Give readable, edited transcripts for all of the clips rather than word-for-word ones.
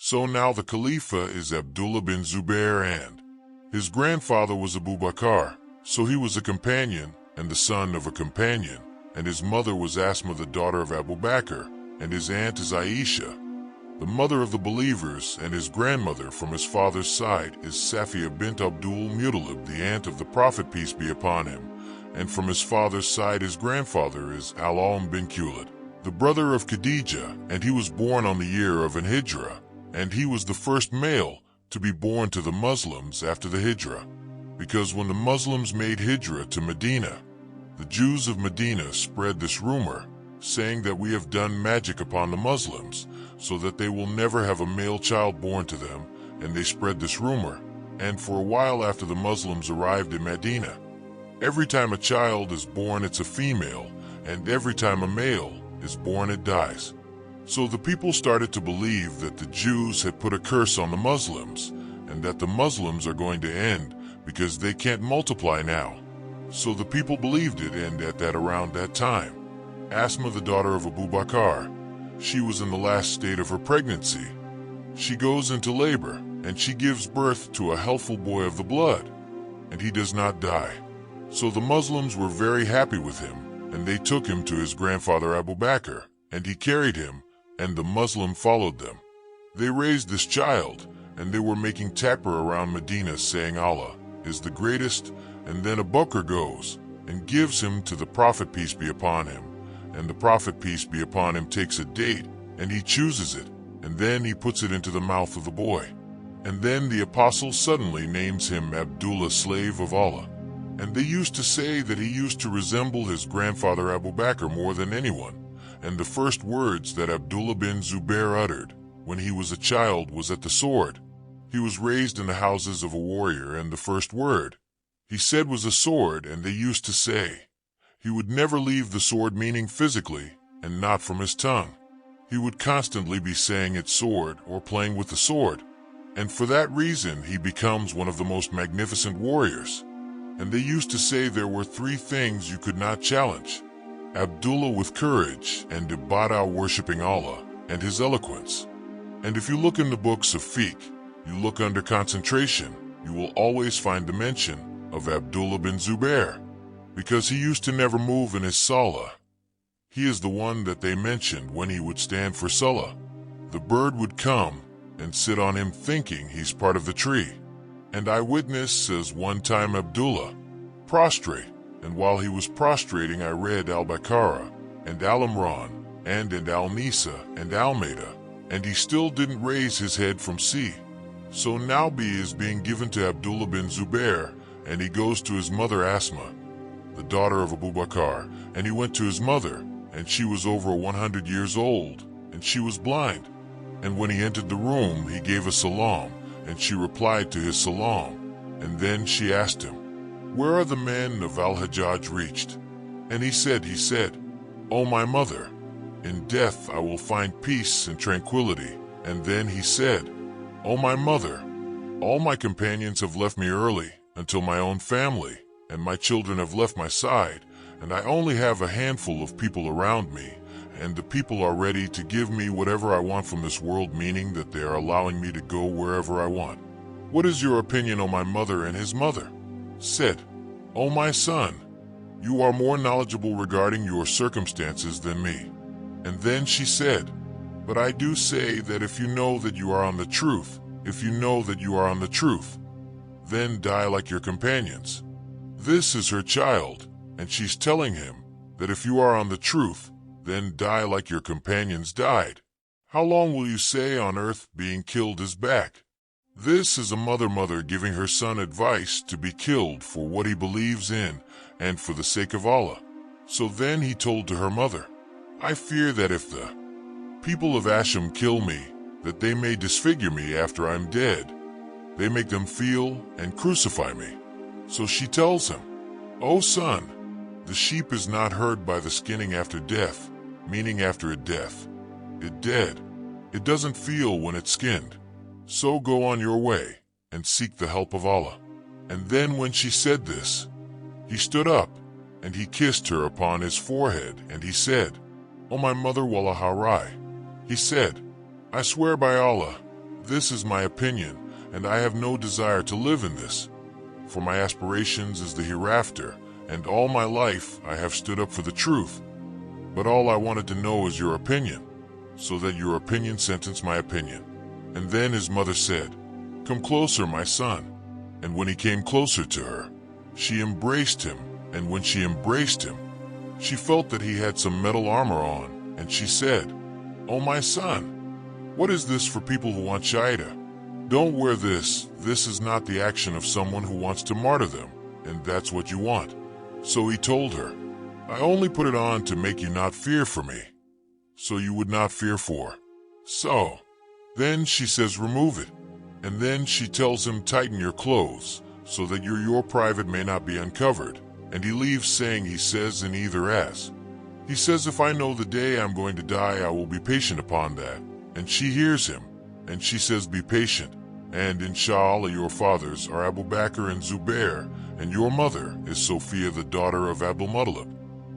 So now the Khalifa is Abdullah bin Zubair, and his grandfather was Abu Bakr, so he was a companion and the son of a companion, and his mother was Asma, the daughter of Abu Bakr, and his aunt is Aisha, the mother of the believers, and his grandmother from his father's side is Safiya bint Abdul Muttalib, the aunt of the Prophet, peace be upon him, and from his father's side his grandfather is Al-Aum bin Kulid, the brother of Khadija, and he was born on the year of an Hijrah, and he was the first male to be born to the Muslims after the Hijrah, because when the Muslims made Hijrah to Medina, the Jews of Medina spread this rumor, saying that we have done magic upon the Muslims, so that they will never have a male child born to them, and they spread this rumor, and for a while after the Muslims arrived in Medina, every time a child is born it's a female, and every time a male is born it dies. So the people started to believe that the Jews had put a curse on the Muslims, and that the Muslims are going to end because they can't multiply now. So the people believed it, and around that time, Asma, the daughter of Abu Bakr, she was in the last state of her pregnancy. She goes into labor, and she gives birth to a healthful boy of the blood, and he does not die. So the Muslims were very happy with him, and they took him to his grandfather Abu Bakr, and he carried him, and the Muslim followed them. They raised this child, and they were making takbir around Medina, saying Allah is the greatest, and then Abu Bakr goes and gives him to the Prophet, peace be upon him, and the Prophet, peace be upon him, takes a date, and he chooses it, and then he puts it into the mouth of the boy. And then the apostle suddenly names him Abdullah, slave of Allah. And they used to say that he used to resemble his grandfather Abu Bakr more than anyone, and the first words that Abdullah bin Zubair uttered when he was a child was at the sword. He was raised in the houses of a warrior, and the first word he said was a sword, and they used to say he would never leave the sword, meaning physically, and not from his tongue. He would constantly be saying it's sword or playing with the sword, and for that reason he becomes one of the most magnificent warriors. And they used to say there were three things you could not challenge: Abdullah with courage, and Ibadah worshipping Allah, and his eloquence. And if you look in the books of fiqh, you look under concentration, you will always find the mention of Abdullah bin Zubair, because he used to never move in his salah. He is the one that they mentioned when he would stand for salah. The bird would come and sit on him, thinking he's part of the tree. And eyewitness says one time Abdullah prostrate, and while he was prostrating I read Al-Baqarah and Al-Imran and Al-Nisa and Al-Maida, and he still didn't raise his head from sea. So now B is being given to Abdullah bin Zubair, and he goes to his mother Asma, the daughter of Abu Bakr, and he went to his mother, and she was over 100 years old, and she was blind. And when he entered the room, he gave a salam, and she replied to his salam, and then she asked him, "Where are the men of Al-Hajjaj reached?" And he said, "O my mother, in death I will find peace and tranquility." And then he said, "O my mother, all my companions have left me early, until my own family, and my children have left my side, and I only have a handful of people around me, and the people are ready to give me whatever I want from this world," meaning that they are allowing me to go wherever I want. "What is your opinion, O my mother?" And his mother said, "O my son, you are more knowledgeable regarding your circumstances than me." And then she said, "But I do say that if you know that you are on the truth, then die like your companions." This is her child, and she's telling him that if you are on the truth, then die like your companions died. How long will you stay on earth? Being killed is back. This is a mother giving her son advice to be killed for what he believes in and for the sake of Allah. So then he told to her mother, "I fear that if the people of Asham kill me, that they may disfigure me after I'm dead. They make them feel and crucify me." So she tells him, "O son, the sheep is not hurt by the skinning after death," meaning after a death, it dead. It doesn't feel when it's skinned. So go on your way and seek the help of Allah. And then when she said this, he stood up and he kissed her upon his forehead, and he said, "O my mother, Wallahi," he said, "I swear by Allah This is my opinion, and I have no desire to live in this. For my aspirations is the hereafter, and all my life I have stood up for the truth. But all I wanted to know is your opinion, so that your opinion sentence my opinion. And then his mother said, "Come closer, my son." And when he came closer to her, she embraced him, and when she embraced him, she felt that he had some metal armor on, and she said, "Oh, my son, what is this for people who want Shida? Don't wear this. This is not the action of someone who wants to martyr them, and that's what you want." So he told her, "I only put it on to make you not fear for me, so you would not fear for." So then she says, "Remove it." And then she tells him, "Tighten your clothes, so that your private may not be uncovered." And he leaves saying, he says in either as. He says, "If I know the day I'm going to die, I will be patient upon that." And she hears him, and she says, "Be patient. And inshallah your fathers are Abu Bakr and Zubair, and your mother is Sophia the daughter of Abdul Muttalib."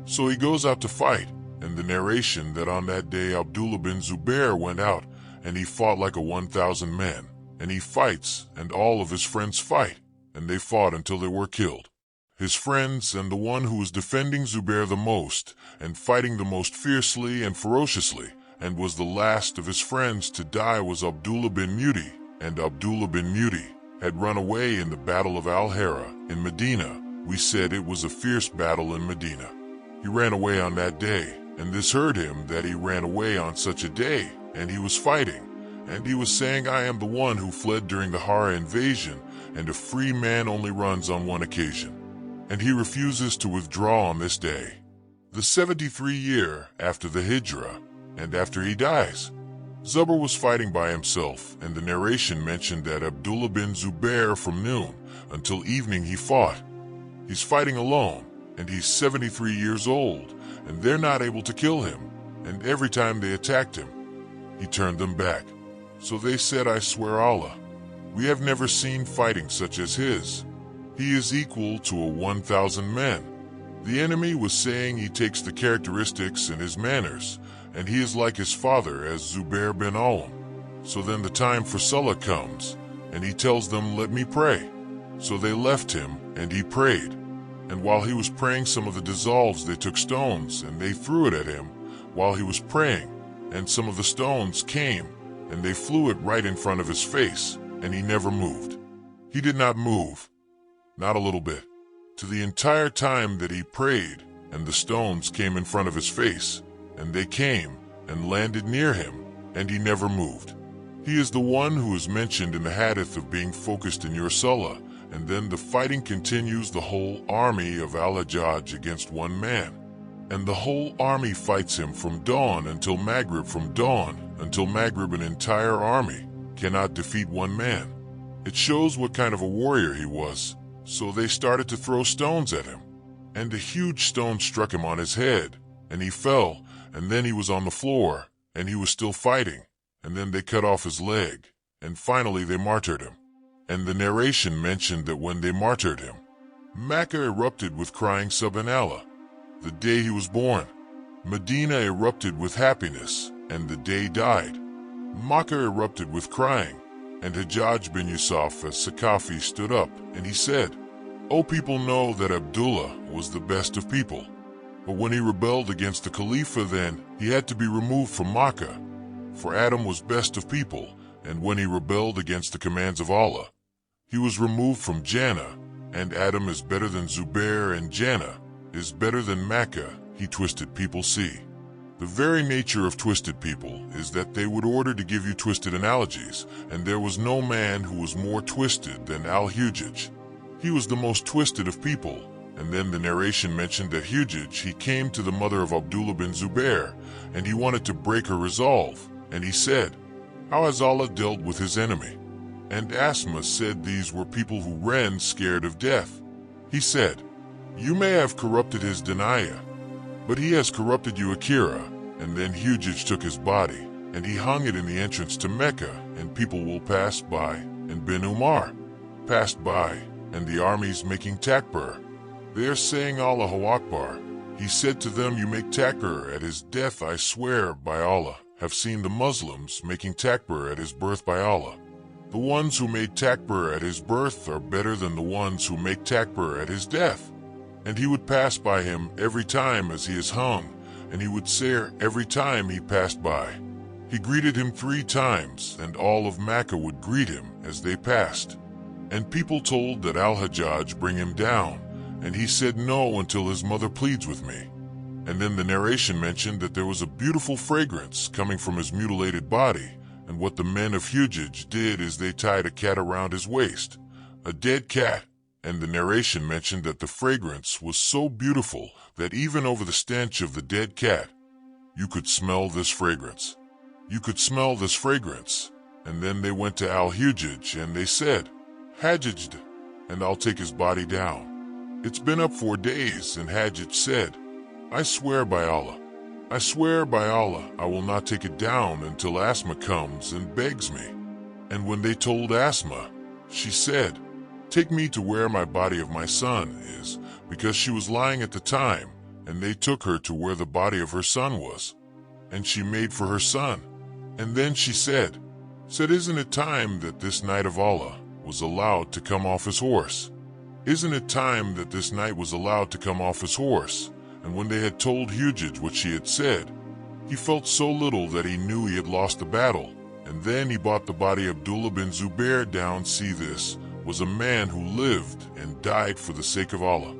So he goes out to fight, and the narration that on that day Abdullah bin Zubair went out, and he fought like a 1,000 men. And he fights, and all of his friends fight, and they fought until they were killed. His friends, and the one who was defending Zubair the most, and fighting the most fiercely and ferociously, and was the last of his friends to die, was Abdullah bin Muti. And Abdullah bin Muti had run away in the battle of Al-Hara in Medina. We said it was a fierce battle in Medina. He ran away on that day, and this hurt him that he ran away on such a day, and he was fighting. And he was saying, "I am the one who fled during the Hara invasion, and a free man only runs on one occasion." And he refuses to withdraw on this day, the 73 year after the Hijrah, and after he dies. Zubair was fighting by himself, and the narration mentioned that Abdullah bin Zubair from noon until evening he fought. He's fighting alone, and he's 73 years old, and they're not able to kill him, and every time they attacked him, he turned them back. So they said, "I swear Allah, we have never seen fighting such as his. He is equal to a 1,000 men." The enemy was saying he takes the characteristics and his manners, and he is like his father as Zubair bin Awam. So then the time for Salah comes, and he tells them, "Let me pray." So they left him, and he prayed. And while he was praying, some of the dissolves, they took stones, and they threw it at him while he was praying. And some of the stones came, and they flew it right in front of his face, and he never moved. He did not move, not a little bit, to the entire time that he prayed, and the stones came in front of his face, and they came and landed near him, and he never moved. He is the one who is mentioned in the hadith of being focused in your salah, and then the fighting continues, the whole army of Al-Hajjaj against one man. And the whole army fights him from dawn until Maghrib, from dawn until Maghrib. An entire army cannot defeat one man. It shows what kind of a warrior he was. So they started to throw stones at him, and a huge stone struck him on his head, and he fell, and then he was on the floor, and he was still fighting, and then they cut off his leg, and finally they martyred him. And the narration mentioned that when they martyred him, Mecca erupted with crying Subhanallah, the day he was born. Medina erupted with happiness, and the day died. Makkah erupted with crying, and Hajjaj bin Yusuf as Sakafi stood up, and he said, "O people, know that Abdullah was the best of people. But when he rebelled against the Khalifa, then he had to be removed from Makkah. For Adam was best of people, and when he rebelled against the commands of Allah, he was removed from Jannah, and Adam is better than Zubair, and Jannah is better than Makkah." He twisted people. See, the very nature of twisted people is that they would order to give you twisted analogies, and there was no man who was more twisted than Al-Hujjaj. He was the most twisted of people. And then the narration mentioned that Hujjaj, he came to the mother of Abdullah bin Zubair, and he wanted to break her resolve, and he said, "How has Allah dealt with his enemy?" And Asma said these were people who ran scared of death. He said, "You may have corrupted his Danaya, but he has corrupted you Akira." And then Hujjaj took his body, and he hung it in the entrance to Mecca, and people will pass by, and bin Umar passed by, and the armies making takbir. They are saying Allahu Akbar. He said to them, "You make takbir at his death, I swear by Allah, have seen the Muslims making takbir at his birth by Allah. The ones who made takbir at his birth are better than the ones who make takbir at his death. And he would pass by him every time as he is hung, and he would swear every time he passed by. He greeted him 3 times, and all of Makkah would greet him as they passed. And people told that Al-Hajjaj bring him down, and he said no until his mother pleads with me. And then the narration mentioned that there was a beautiful fragrance coming from his mutilated body, and what the men of Hujaj did is they tied a cat around his waist, a dead cat, and the narration mentioned that the fragrance was so beautiful that even over the stench of the dead cat, you could smell this fragrance. You could smell this fragrance. And then they went to Al-Hujaj and they said, Hajjaj, and I'll take his body down. It's been up 4 days, and Hajjaj said, I swear by Allah, I swear by Allah, I will not take it down until Asma comes and begs me. And when they told Asma, she said, take me to where my body of my son is, because she was lying at the time, and they took her to where the body of her son was. And she made for her son. And then she said, isn't it time that this knight of Allah was allowed to come off his horse? Isn't it time that this knight was allowed to come off his horse? And when they had told Hujaj what she had said, he felt so little that he knew he had lost the battle. And then he brought the body of Abdullah bin Zubair down. See, this was a man who lived and died for the sake of Allah.